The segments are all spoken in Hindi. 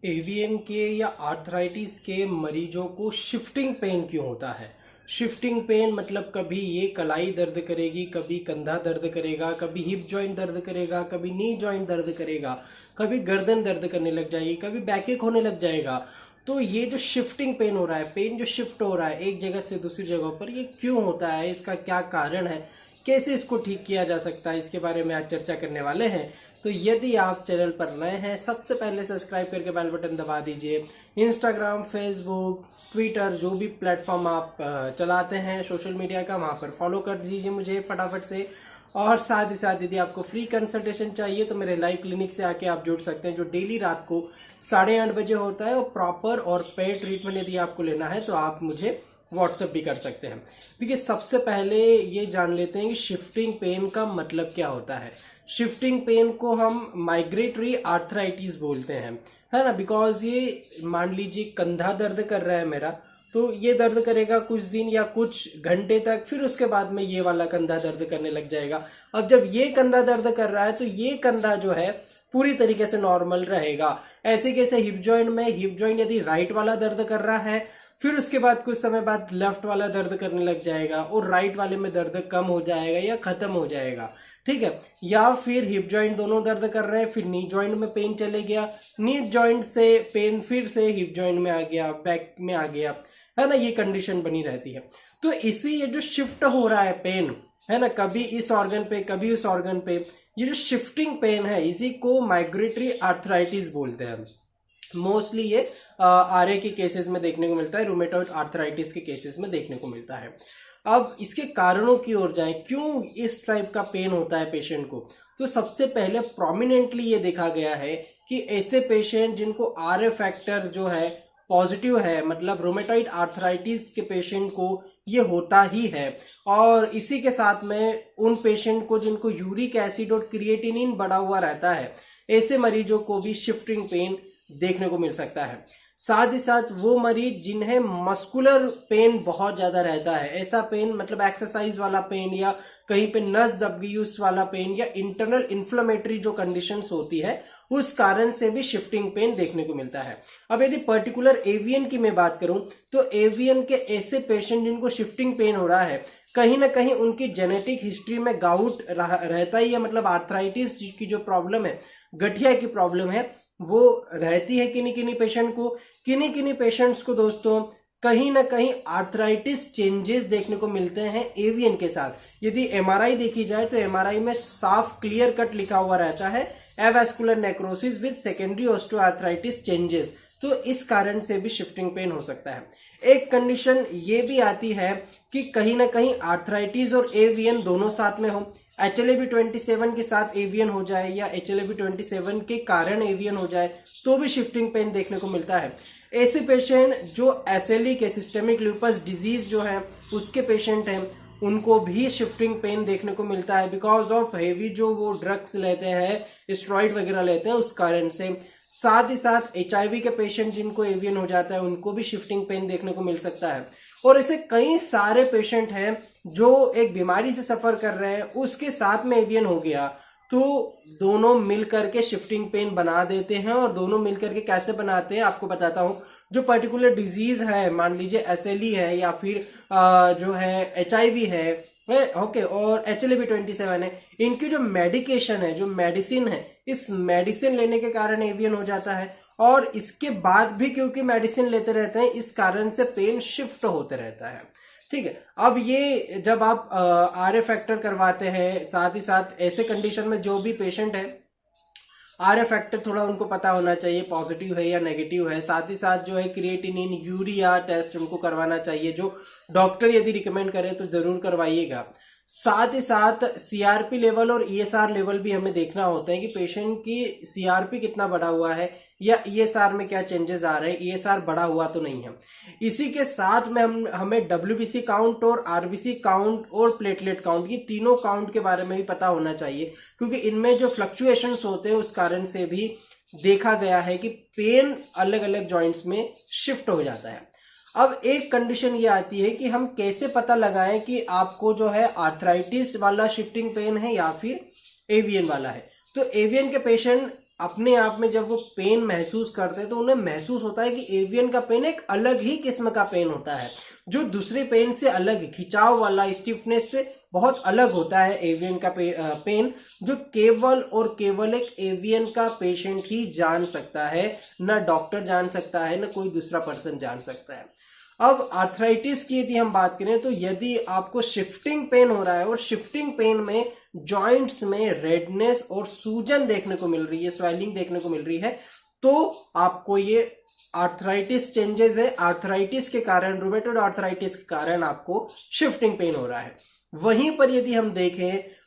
एवीएन के या आर्थराइटिस के मरीजों को शिफ्टिंग पेन क्यों होता है? शिफ्टिंग पेन मतलब कभी ये कलाई दर्द करेगी, कभी कंधा दर्द करेगा, कभी हिप जॉइंट दर्द करेगा, कभी नी जॉइंट दर्द करेगा, कभी गर्दन दर्द करने लग जाएगी, कभी बैकएक होने लग जाएगा। तो ये जो शिफ्टिंग पेन हो रहा है, पेन जो शिफ्ट हो रहा है एक जगह से दूसरी जगह पर, ये क्यों होता है, इसका क्या कारण है, कैसे इसको ठीक किया जा सकता है, इसके बारे में आज चर्चा करने वाले हैं। तो यदि आप चैनल पर नए हैं, सबसे पहले सब्सक्राइब करके बेल बटन दबा दीजिए। इंस्टाग्राम, फेसबुक, ट्विटर, जो भी प्लेटफॉर्म आप चलाते हैं सोशल मीडिया का, वहां पर फॉलो कर दीजिए मुझे फटाफट से। और साथ ही साथ यदि आपको फ्री कंसल्टेशन चाहिए तो मेरे लाइव क्लिनिक से आके आप जुड़ सकते हैं, जो डेली रात को 8:30 बजे होता है। और प्रॉपर और पेड ट्रीटमेंट यदि आपको लेना है तो आप मुझे व्हाट्सएप भी कर सकते हैं। देखिए, सबसे पहले ये जान लेते हैं कि शिफ्टिंग पेन का मतलब क्या होता है। शिफ्टिंग पेन को हम माइग्रेटरी आर्थराइटिस बोलते हैं, है ना। बिकॉज ये मान लीजिए कंधा दर्द कर रहा है मेरा, तो ये दर्द करेगा कुछ दिन या कुछ घंटे तक, फिर उसके बाद में ये वाला कंधा दर्द करने लग जाएगा। अब जब ये कंधा दर्द कर रहा है तो ये कंधा जो है पूरी तरीके से नॉर्मल रहेगा। ऐसे कैसे हिप जॉइंट में, हिप जॉइंट यदि राइट वाला दर्द कर रहा है, फिर उसके बाद कुछ समय बाद लेफ्ट वाला दर्द करने लग जाएगा और राइट वाले में दर्द कम हो जाएगा या खत्म हो जाएगा, ठीक है। या फिर हिप जॉइंट दोनों दर्द कर रहे हैं, फिर नी जॉइंट में पेन चले गया, नी जॉइंट से पेन फिर से हिप जॉइंट में आ गया, बैक में आ गया, है ना। ये कंडीशन बनी रहती है। तो इसी ये जो शिफ्ट हो रहा है पेन, है ना, कभी इस ऑर्गन पे कभी उस ऑर्गन पे, ये जो शिफ्टिंग पेन है इसी को माइग्रेटरी आर्थराइटिस बोलते हैं। मोस्टली ये आरए के केसेस में देखने को मिलता है, रूमेटॉइड आर्थराइटिस के केसेस में देखने को मिलता है। अब इसके कारणों की ओर जाएं, क्यों इस टाइप का पेन होता है पेशेंट को। तो सबसे पहले प्रोमिनेंटली ये देखा गया है कि ऐसे पेशेंट जिनको आरए फैक्टर जो है पॉजिटिव है, मतलब रूमेटॉइड आर्थराइटिस के पेशेंट को ये होता ही है। और इसी के साथ में उन पेशेंट को जिनको यूरिक एसिड और क्रिएटिनिन बढ़ा हुआ रहता है, ऐसे मरीजों को भी शिफ्टिंग पेन देखने को मिल सकता है। साथ ही साथ वो मरीज जिन्हें मस्कुलर पेन बहुत ज्यादा रहता है, ऐसा पेन मतलब एक्सरसाइज वाला पेन या कहीं पे नस दब गई उस वाला पेन, या इंटरनल इन्फ्लेमेटरी जो कंडीशंस होती है उस कारण से भी शिफ्टिंग पेन देखने को मिलता है। अब यदि पर्टिकुलर एवीएन की मैं बात करूं तो एवीएन के ऐसे पेशेंट जिनको शिफ्टिंग पेन हो रहा है, कहीं ना कहीं उनकी जेनेटिक हिस्ट्री में गाउट रहता ही है, मतलब आर्थराइटिस की जो प्रॉब्लम है, गठिया की प्रॉब्लम है, वो रहती है किन्हीं किन्हीं पेशेंट को। किन्हीं किन्हीं पेशेंट्स को दोस्तों कहीं ना कहीं आर्थराइटिस चेंजेस देखने को मिलते हैं एवीएन के साथ। यदि एमआरआई देखी जाए तो एमआरआई में साफ क्लियर कट लिखा हुआ रहता है avascular necrosis with secondary osteoarthritis changes. तो इस कारण से भी शिफ्टिंग पेन हो सकता है। एक कंडीशन ये भी आती है कि कहीं ना कहीं आर्थराइटिस और एवीएन दोनों साथ में हो, HLA-B27 के साथ एवीएन हो जाए या HLA-B27 के कारण एवीएन हो जाए तो भी शिफ्टिंग पेन देखने को मिलता है। ऐसे पेशेंट जो SLE के सिस्टेमिक लूपस डिजीज जो है उसके पेशेंट हैं, उनको भी शिफ्टिंग पेन देखने को मिलता है बिकॉज ऑफ हेवी जो वो ड्रग्स लेते हैं, स्टेरॉइड वगैरह लेते हैं, उस कारण से। साथ ही साथ HIV के पेशेंट जिनको एवीएन हो जाता है उनको भी शिफ्टिंग पेन देखने को मिल सकता है। और ऐसे कई सारे पेशेंट हैं जो एक बीमारी से सफर कर रहे हैं, उसके साथ में एवीएन हो गया, तो दोनों मिलकर के शिफ्टिंग पेन बना देते हैं। और दोनों मिलकर के कैसे बनाते हैं आपको बताता हूं। जो पर्टिकुलर डिजीज है, मान लीजिए SLE है या फिर जो है HIV है, ओके, और HLA-B27 है, इनकी जो मेडिकेशन है, जो मेडिसिन है, इस मेडिसिन लेने के कारण एवीएन हो जाता है। और इसके बाद भी क्योंकि मेडिसिन लेते रहते हैं, इस कारण से पेन शिफ्ट होते रहता है, ठीक है। अब ये जब आप आरए फैक्टर करवाते हैं, साथ ही साथ ऐसे कंडीशन में जो भी पेशेंट है, आरए फैक्टर थोड़ा उनको पता होना चाहिए पॉजिटिव है या नेगेटिव है। साथ ही साथ जो है क्रिएटिनिन, यूरिया टेस्ट उनको करवाना चाहिए, जो डॉक्टर यदि रिकमेंड करे तो जरूर करवाइएगा। साथ ही साथ सीआरपी लेवल और ईएसआर लेवल भी हमें देखना होता है कि पेशेंट की सीआरपी कितना बढ़ा हुआ है या ईएसआर में क्या चेंजेस आ रहे हैं, ईएसआर बढ़ा हुआ तो नहीं है। इसी के साथ में हमें डब्ल्यूबीसी काउंट और आरबीसी काउंट और प्लेटलेट काउंट, ये तीनों काउंट के बारे में भी पता होना चाहिए, क्योंकि इनमें जो फ्लक्चुएशंस होते हैं उस कारण से भी देखा गया है कि पेन अलग अलग जॉइंट्स में शिफ्ट हो जाता है। अब एक कंडीशन ये आती है कि हम कैसे पता लगाएं कि आपको जो है आर्थराइटिस वाला शिफ्टिंग पेन है या फिर एवीएन वाला है। तो एवीएन के पेशेंट अपने आप में जब वो पेन महसूस करते हैं तो उन्हें महसूस होता है कि एवियन का पेन एक अलग ही किस्म का पेन होता है, जो दूसरे पेन से अलग, खिंचाव वाला, स्टिफनेस से बहुत अलग होता है एवियन का पेन, जो केवल और केवल एक एवियन का पेशेंट ही जान सकता है, ना डॉक्टर जान सकता है, ना कोई दूसरा पर्सन जान सकता है। अब आर्थराइटिस की यदि हम बात करें तो यदि आपको शिफ्टिंग पेन हो रहा है और शिफ्टिंग पेन में जॉइंट्स में रेडनेस और सूजन देखने को मिल रही है, स्वेलिंग देखने को मिल रही है, तो आपको ये आर्थराइटिस चेंजेस है। आर्थराइटिस के कारण, रूमेटॉइड आर्थराइटिस के कारण आपको शिफ्टिंग पेन हो रहा है। वहीं पर यदि हम देखें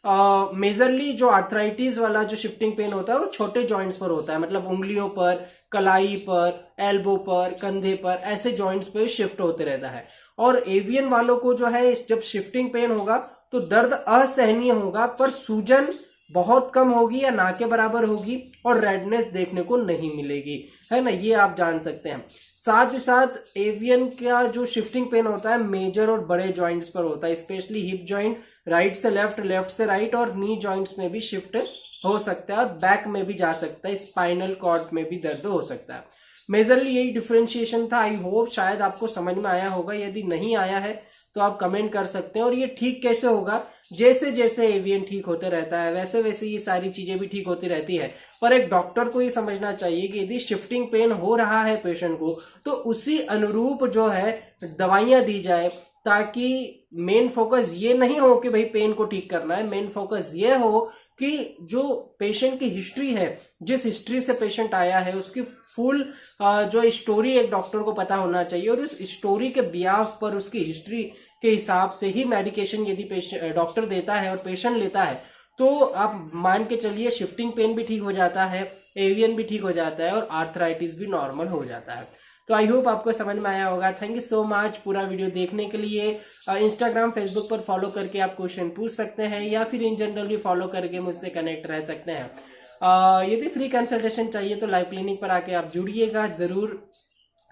मेजरली जो आर्थराइटिस वाला जो शिफ्टिंग पेन होता है वो छोटे जॉइंट्स पर होता है, मतलब उंगलियों पर, कलाई पर, एल्बो पर, कंधे पर, ऐसे जॉइंट्स पे शिफ्ट होते रहता है। और एवियन वालों को जो है जब शिफ्टिंग पेन होगा तो दर्द असहनीय होगा, पर सूजन बहुत कम होगी या ना के बराबर होगी और रेडनेस देखने को नहीं मिलेगी, है ना, ये आप जान सकते हैं। साथ ही साथ एवियन का जो शिफ्टिंग पेन होता है मेजर और बड़े जॉइंट्स पर होता है, स्पेशली हिप जॉइंट, राइट से लेफ्ट, लेफ्ट से राइट, और नी जॉइंट्स में भी शिफ्ट हो सकता है और बैक में भी जा सकता है, स्पाइनल कॉर्ड में भी दर्द हो सकता है। मेजरली यही डिफरेंशिएशन था। आई होप शायद आपको समझ में आया होगा। यदि नहीं आया है तो आप कमेंट कर सकते हैं। और ये ठीक कैसे होगा, जैसे जैसे एवियन ठीक होते रहता है वैसे वैसे ये सारी चीजें भी ठीक होती रहती है। पर एक डॉक्टर को ये समझना चाहिए कि यदि शिफ्टिंग पेन हो रहा है पेशेंट को तो उसी अनुरूप जो है दवाइयां दी जाए, ताकि मेन फोकस ये नहीं हो कि भाई पेन को ठीक करना है। मेन फोकस ये हो कि जो पेशेंट की हिस्ट्री है, जिस हिस्ट्री से पेशेंट आया है, उसकी फुल जो स्टोरी एक डॉक्टर को पता होना चाहिए, और उस स्टोरी के बिहाफ पर, उसकी हिस्ट्री के हिसाब से ही मेडिकेशन यदि डॉक्टर देता है और पेशेंट लेता है, तो आप मान के चलिए शिफ्टिंग पेन भी ठीक हो जाता है, एवियन भी ठीक हो जाता है और आर्थराइटिस भी नॉर्मल हो जाता है। तो आई होप आपको समझ में आया होगा। थैंक यू सो मच पूरा वीडियो देखने के लिए। इंस्टाग्राम, फेसबुक पर फॉलो करके आप क्वेश्चन पूछ सकते हैं या फिर इन जनरल भी फॉलो करके मुझसे कनेक्ट रह सकते हैं। यदि फ्री कंसल्टेशन चाहिए तो लाइव क्लिनिक पर आके आप जुड़िएगा जरूर।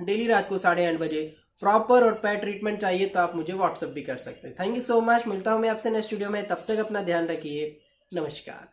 डेली रात को 8:30 बजे प्रॉपर और पेड ट्रीटमेंट चाहिए तो आप मुझे व्हाट्सअप भी कर सकते हैं। Thank you so much. मिलता हूं मैं आपसे नेक्स्ट वीडियो में, तब तक अपना ध्यान रखिए। नमस्कार।